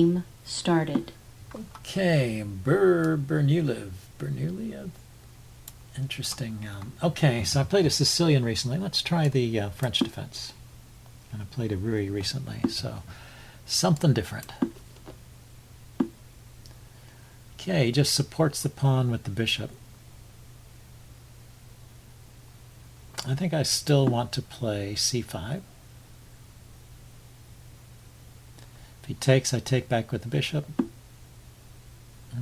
Game started. Okay, Bernoulli. Interesting. Okay, so I played a Sicilian recently. Let's try the French defense. And I played a Rui recently, so something different. Okay, he just supports the pawn with the bishop. I think I still want to play c5. If he takes, I take back with the bishop.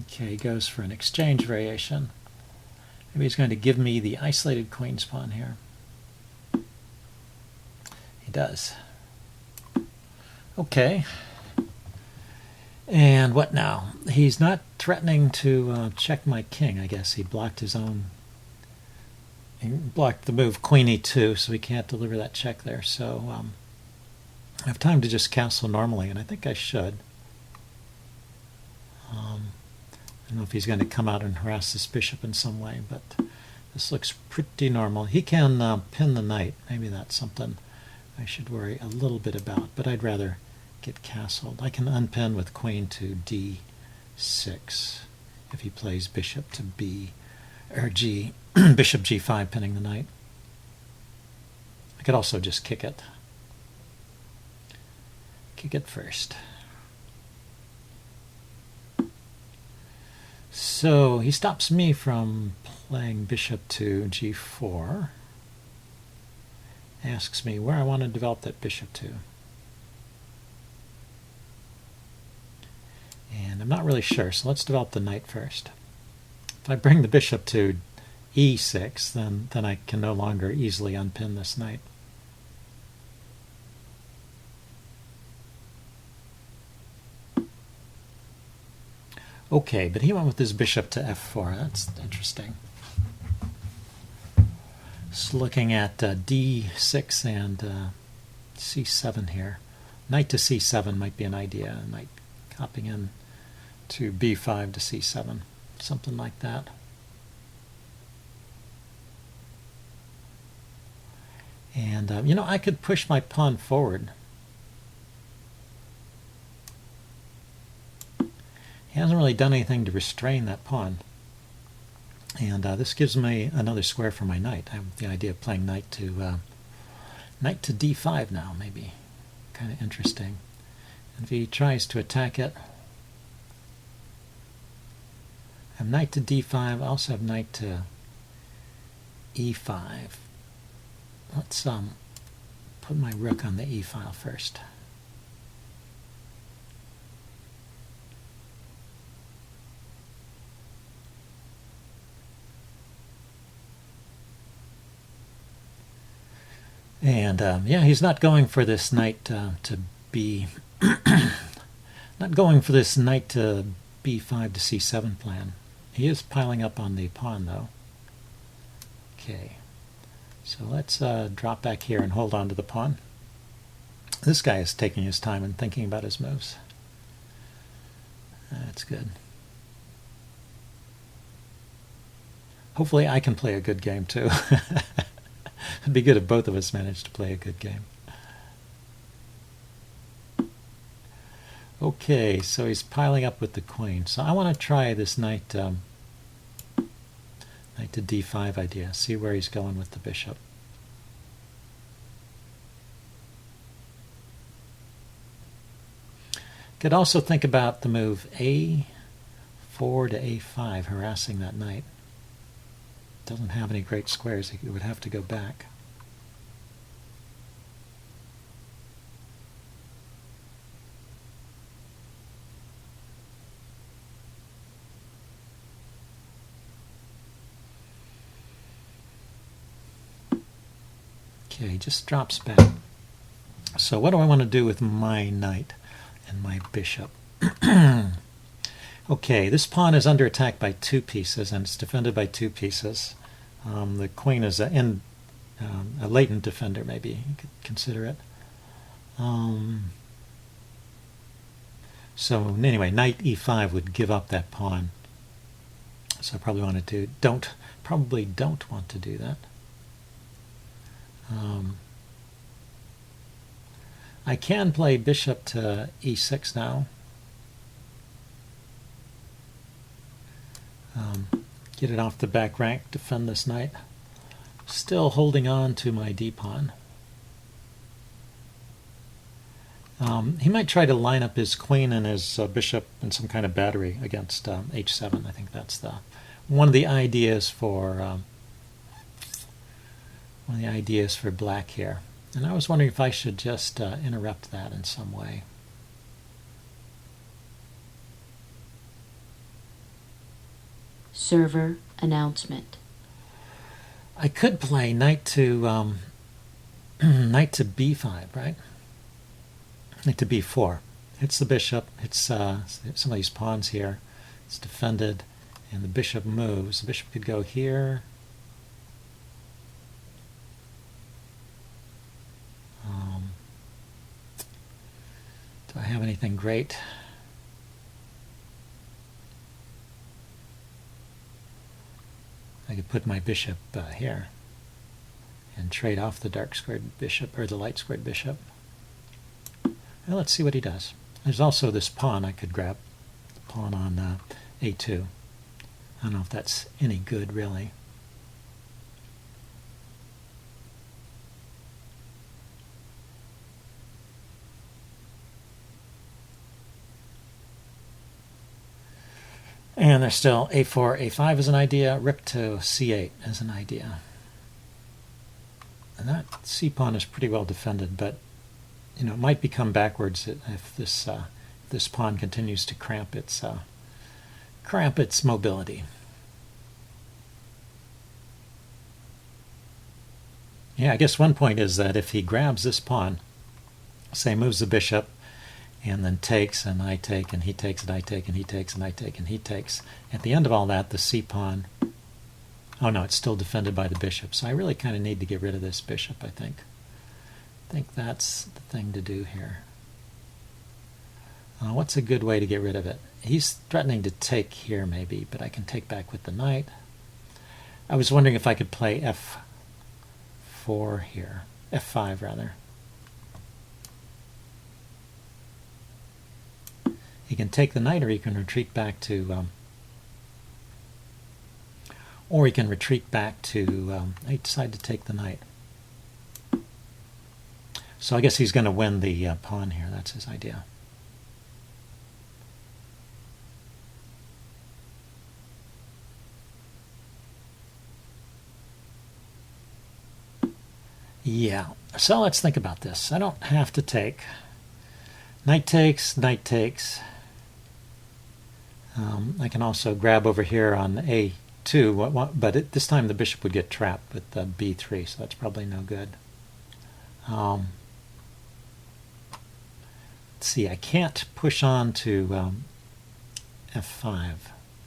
Okay, he goes for an exchange variation. Maybe he's going to give me the isolated queen's pawn here. He does. Okay. And what now? He's not threatening to check my king, I guess. He blocked his own... He blocked the move queen e2, so he can't deliver that check there. So I have time to just castle normally, and I think I should. I don't know if he's going to come out and harass this bishop in some way, but this looks pretty normal. He can pin the knight. Maybe that's something I should worry a little bit about, but I'd rather get castled. I can unpin with queen to d6 if he plays bishop to b, or g, bishop g5 pinning the knight. I could also just kick it. Kick it first. So he stops me from playing bishop to g4. Asks me where I want to develop that bishop to. And I'm not really sure, so let's develop the knight first. If I bring the bishop to e6, then I can no longer easily unpin this knight. Okay, but he went with his bishop to f4. That's interesting. Just looking at d6 and c7 here. Knight to c7 might be an idea. Knight hopping in to b5 to c7. Something like that. And, I could push my pawn forward. He hasn't really done anything to restrain that pawn. And this gives me another square for my knight. I have the idea of playing knight to d5 now, maybe. Kind of interesting. And if he tries to attack it, I have knight to d5. I also have knight to e5. Let's put my rook on the e file first. And yeah, he's not going for this knight to b, not going for this knight to b5 to c7 plan. He is piling up on the pawn though. Okay, so let's drop back here and hold on to the pawn. This guy is taking his time and thinking about his moves. That's good. Hopefully I can play a good game too. It'd be good if both of us managed to play a good game. Okay, so he's piling up with the queen. So I want to try this knight to d5 idea. See where he's going with the bishop. Could also think about the move a4 to a5, harassing that knight. Doesn't have any great squares. He would have to go back. Okay, he just drops back. So what do I want to do with my knight and my bishop? Okay, this pawn is under attack by two pieces, and it's defended by two pieces. The queen is a latent defender, maybe you could consider it. So anyway, knight e5 would give up that pawn. So I probably probably don't want to do that. I can play bishop to e6 now. get it off the back rank, defend this knight. Still holding on to my d-pawn. He might try to line up his queen and his bishop in some kind of battery against h7. I think that's one of the ideas for black here. And I was wondering if I should just interrupt that in some way. Server announcement. I could play knight to knight to b5, right? Knight to b4. Hits the bishop. Hits some of these pawns here. It's defended, and the bishop moves. The bishop could go here. Do I have anything great? I could put my bishop here and trade off the dark squared bishop, or the light squared bishop. Well, let's see what he does. There's also this pawn I could grab. The pawn on a2. I don't know if that's any good, really. And there's still a4, a5 is an idea. Rook to c8 is an idea. And that c-pawn is pretty well defended, but it might become backwards if this pawn continues to cramp its mobility. Yeah, I guess one point is that if he grabs this pawn, say moves the bishop, and then takes, and I take, and he takes, and I take, and he takes, and I take, and he takes. At the end of all that, the c-pawn, oh no, it's still defended by the bishop. So I really kind of need to get rid of this bishop, I think. I think that's the thing to do here. What's a good way to get rid of it? He's threatening to take here maybe, but I can take back with the knight. I was wondering if I could play f4 here. f5 rather. He can take the knight, or he can retreat back to, I decide to take the knight. So I guess he's going to win the pawn here. That's his idea. Yeah, so let's think about this. I don't have to take. Knight takes, knight takes. I can also grab over here on a2, but this time the bishop would get trapped with b3, so that's probably no good. Let's see, I can't push on to f5.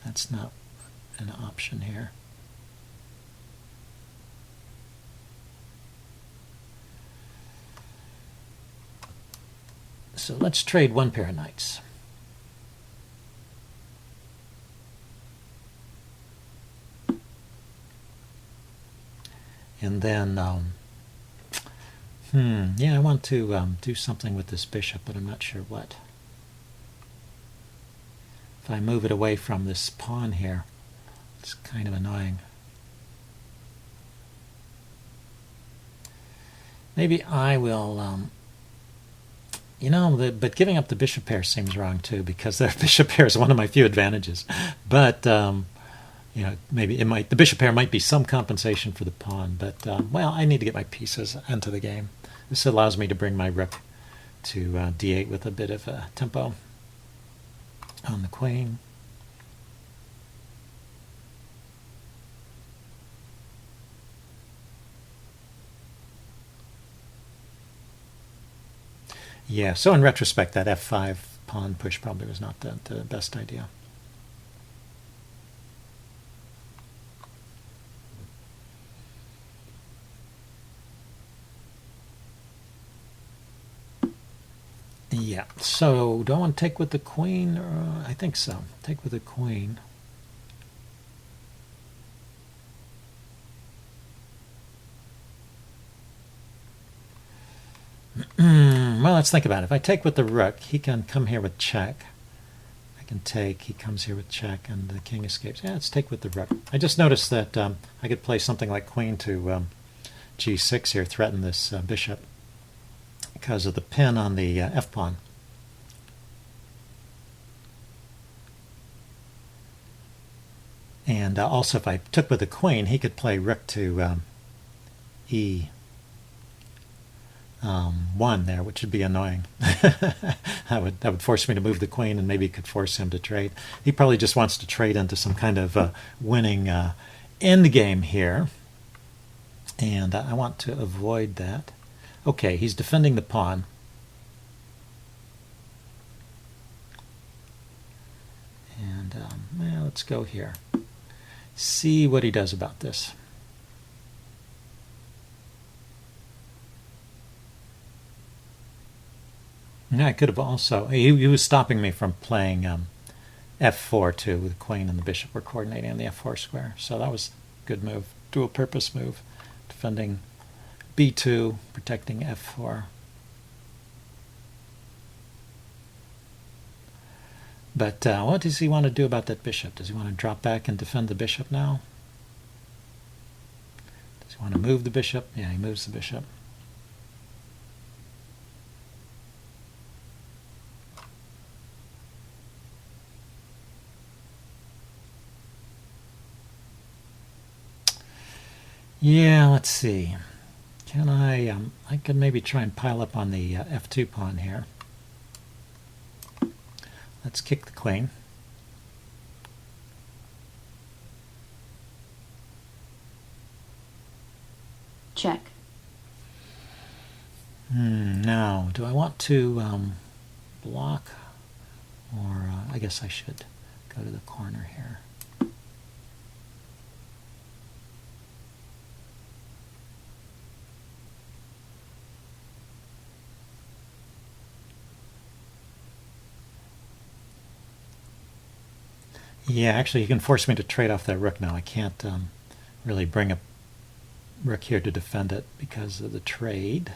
That's not an option here. So let's trade one pair of knights. And then, yeah, I want to do something with this bishop, but I'm not sure what. If I move it away from this pawn here, it's kind of annoying. Maybe I will, but giving up the bishop pair seems wrong too, because the bishop pair is one of my few advantages. But maybe the bishop pair might be some compensation for the pawn. But well, I need to get my pieces into the game. This allows me to bring my rook to d8 with a bit of tempo on the queen. Yeah, so in retrospect, that f5 pawn push probably was not the best idea. Yeah, so do I want to take with the queen? I think so. Take with the queen. Well, let's think about it. If I take with the rook, he can come here with check. I can take. He comes here with check, and the king escapes. Yeah, let's take with the rook. I just noticed that I could play something like queen to g6 here, threaten this bishop because of the pin on the f-pawn. And also, if I took with the queen, he could play rook to e1 there, which would be annoying. that would force me to move the queen, and maybe could force him to trade. He probably just wants to trade into some kind of winning end game here, and I want to avoid that. Okay, he's defending the pawn. And well, let's go here. See what he does about this. Now I could have also, he was stopping me from playing f4 too, with the queen and the bishop were coordinating on the f4 square. So that was a good move, dual purpose move, defending b2, protecting f4. But what does he want to do about that bishop? Does he want to drop back and defend the bishop now? Does he want to move the bishop? Yeah, he moves the bishop. Yeah, let's see. Can I could maybe try and pile up on the f2 pawn here. Let's kick the queen. Check. Now, do I want to block, or I guess I should go to the corner here. Yeah, actually, you can force me to trade off that rook now. I can't really bring a rook here to defend it because of the trade.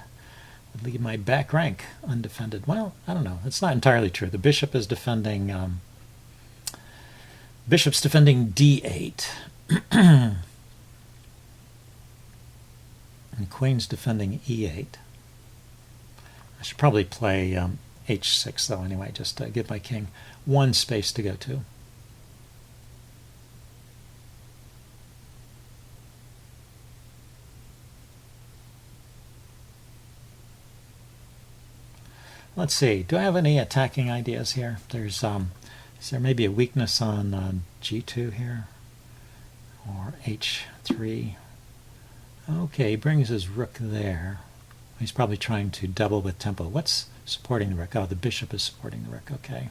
Would leave my back rank undefended. Well, I don't know. It's not entirely true. The bishop is defending. Bishop's defending d8, and queen's defending e8. I should probably play h6 though. Anyway, just to give my king one space to go to. Let's see. Do I have any attacking ideas here? There's is there maybe a weakness on g2 here, or h3? Okay, he brings his rook there. He's probably trying to double with tempo. What's supporting the rook? Oh, the bishop is supporting the rook. Okay.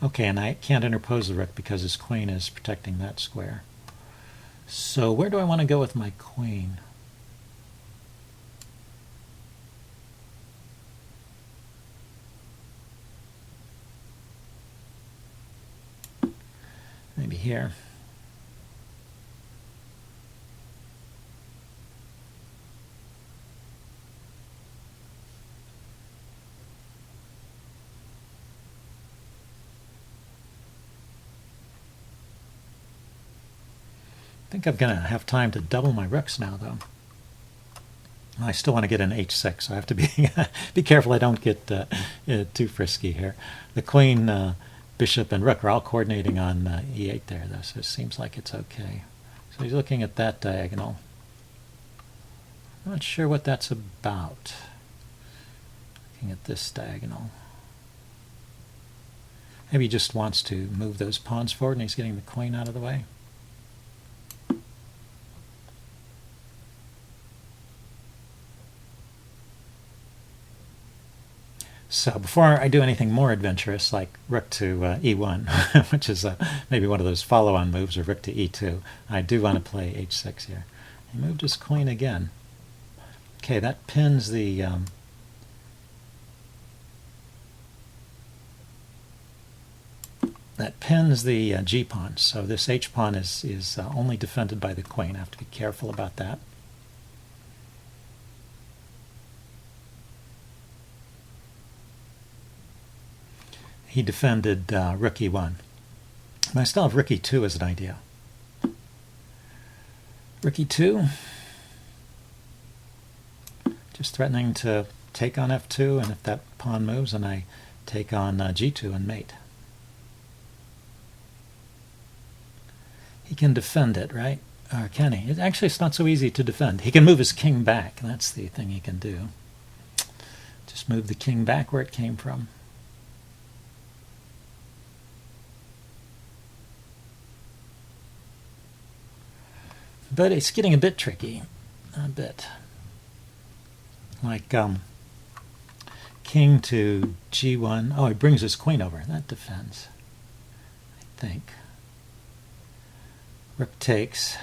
Okay, and I can't interpose the rook because his queen is protecting that square. So where do I want to go with my queen? Maybe here. I think I'm going to have time to double my rooks now, though. I still want to get an h6, so I have to be careful I don't get too frisky here. The queen, bishop, and rook are all coordinating on e8 there, though, so it seems like it's okay. So he's looking at that diagonal. I'm not sure what that's about. Looking at this diagonal. Maybe he just wants to move those pawns forward, and he's getting the queen out of the way. So before I do anything more adventurous, like rook to e1, which is maybe one of those follow-on moves, or rook to e2, I do want to play h6 here. He moved his queen again. Okay, that pins the g pawn. So this h pawn is only defended by the queen. I have to be careful about that. he defended rook e1. But I still have rook e2 as an idea. Rook e2, just threatening to take on f2, and if that pawn moves, and I take on g2 and mate. He can defend it, right? Or can he? Actually, it's not so easy to defend. He can move his king back. That's the thing he can do. Just move the king back where it came from. But it's getting a bit tricky. A bit. Like king to g1. Oh, he brings his queen over. That defends, I think. Rook takes.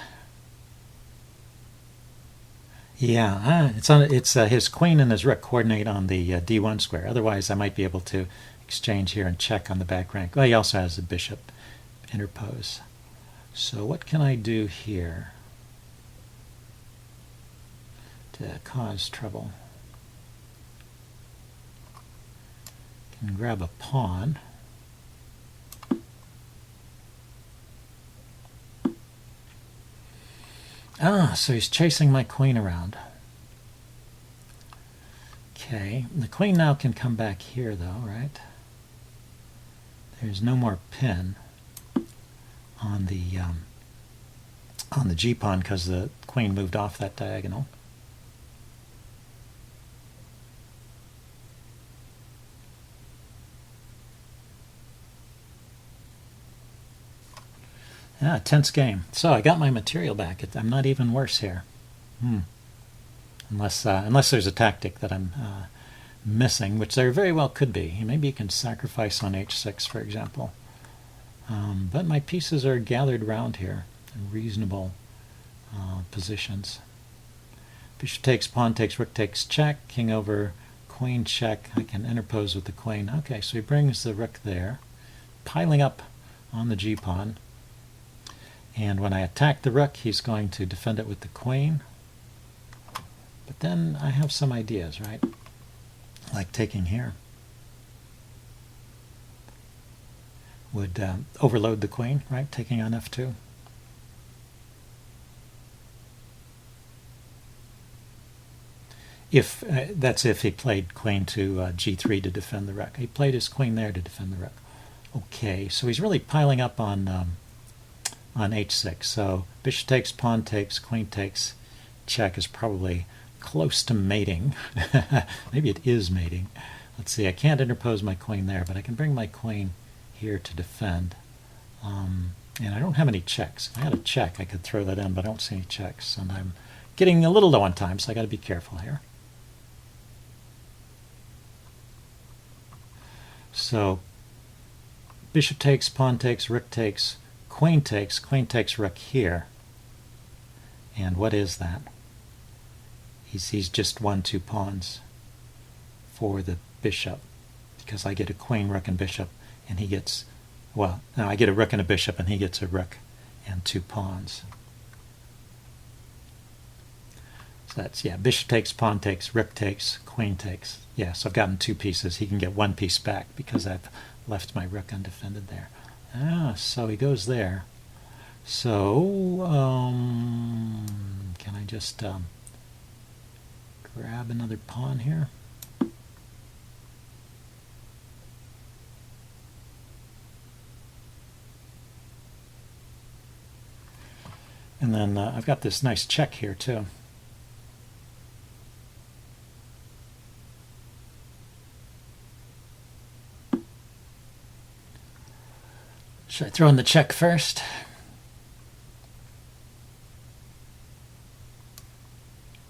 Yeah, it's his queen and his rook coordinate on the d1 square. Otherwise, I might be able to exchange here and check on the back rank. Well, he also has a bishop interpose. So what can I do here to cause trouble? Can grab a pawn. Ah, so he's chasing my queen around. Okay, the queen now can come back here though, right? There's no more pin on the g-pawn because the queen moved off that diagonal. Yeah, tense game. So I got my material back. I'm not even worse here. Unless there's a tactic that I'm missing, which there very well could be. Maybe you can sacrifice on h6, for example. But my pieces are gathered around here in reasonable positions. Bishop takes, pawn takes, rook takes, check, king over, queen check. I can interpose with the queen. Okay, so he brings the rook there, piling up on the g-pawn. And when I attack the rook, he's going to defend it with the queen. But then I have some ideas, right? Like taking here. Would overload the queen, right? Taking on f2. That's if he played queen to g3 to defend the rook. He played his queen there to defend the rook. Okay, so he's really piling up on h6. So bishop takes, pawn takes, queen takes, check is probably close to mating. Maybe it is mating. Let's see, I can't interpose my queen there, but I can bring my queen here to defend. And I don't have any checks. If I had a check, I could throw that in, but I don't see any checks. And I'm getting a little low on time, so I got to be careful here. So bishop takes, pawn takes, rook takes, queen takes rook here. And what is that? He's just won 2 pawns for the bishop, because I get a queen, rook, and bishop, and he gets, well, no, I get a rook and a bishop, and he gets a rook and 2 pawns. So that's, yeah, bishop takes, pawn takes, rook takes, queen takes. Yeah, so I've gotten 2 pieces. He can get 1 piece back because I've left my rook undefended there. Ah, so he goes there. So, can I just grab another pawn here? And then I've got this nice check here too. Should I throw in the check first?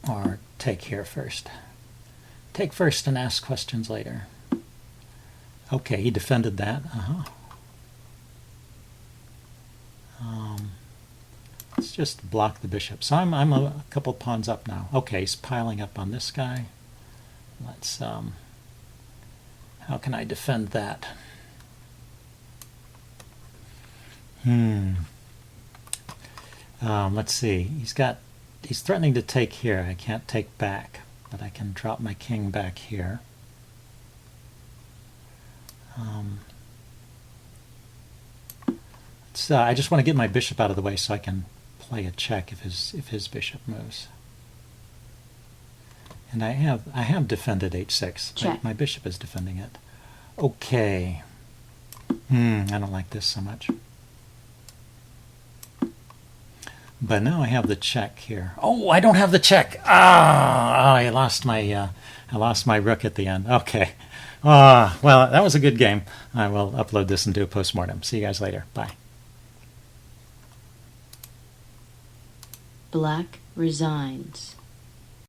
Or take here first? Take first and ask questions later. Okay, he defended that. Let's just block the bishop. So I'm a couple pawns up now. Okay, he's piling up on this guy. Let's, how can I defend that? Let's see. He's threatening to take here. I can't take back, but I can drop my king back here. So I just want to get my bishop out of the way so I can play a check if his bishop moves. And I have defended h6. Check. My bishop is defending it. Okay. I don't like this so much. But now I have the check here. Oh, I don't have the check. I lost my rook at the end. Okay. Well, that was a good game. I will upload this and do a postmortem. See you guys later. Bye. Black resigns.